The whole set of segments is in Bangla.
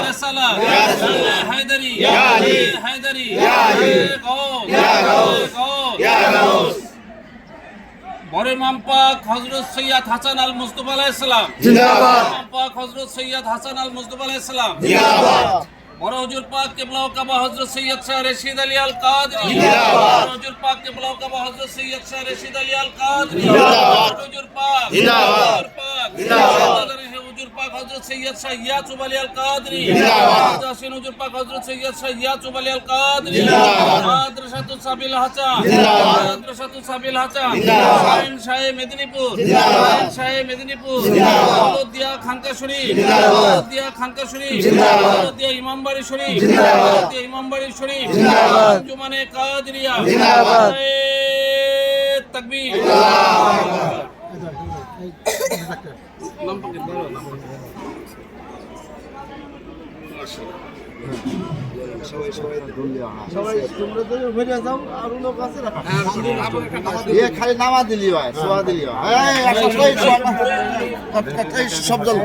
رسالة حيدري حيدري غوث বড় ইমাম পাক হযরত সৈয়দ হাসান আল মুস্তাফা আলাইহিস সালাম জিন্দাবাদ। ইমাম পাক হযরত সৈয়দ হাসান আল মুস্তাফা আলাইহিস সালাম জিন্দাবাদ। বড় হুজুর পাক কিবলা ও কাবা হযরত সৈয়দ শাহ রশিদ আলী আল কাদরি জিন্দাবাদ। বড় হুজুর পাক কিবলা ও কাবা হযরত সৈয়দ শাহ রশিদ আলী আল কাদরি জিন্দাবাদ। হুজুর পাক জিন্দাবাদ জিন্দাবাদ। হুজুর পাক হযরত সৈয়দ শাহ ইয়াকুব আলী আল কাদরি জিন্দাবাদ। হাসান হুজুর পাক হযরত সৈয়দ শাহ ইয়াকুব আলী আল কাদরি জিন্দাবাদ। মাদ্রাসাতুস সাবিল হাসান জিন্দাবাদ। মাদ্রাসাতুস সাবিল হাসান জিন্দাবাদ। শাহ মেদিনীপুর জিন্দাবাদ। শাহ মেদিনীপুর জিন্দাবাদ। হলদিয়া খানকা শরীফ জিন্দাবাদ। হলদিয়া খানকা শরীফ জিন্দাবাদ। হলদিয়া ইমামবাড়ি শরীফ জিন্দাবাদ। হলদিয়া ইমামবাড়ি শরীফ জিন্দাবাদ। আঞ্জুমানে কাদরিয়া জিন্দাবাদ। তাকবীর খালি নামা দিলি হয় সোয়া দিলি সব জল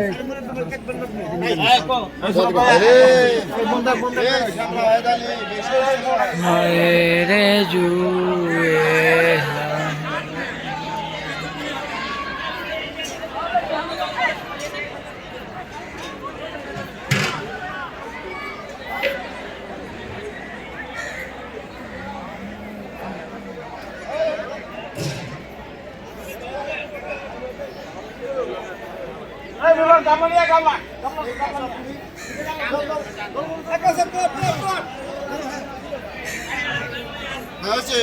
রে জুয়ে হয়েছে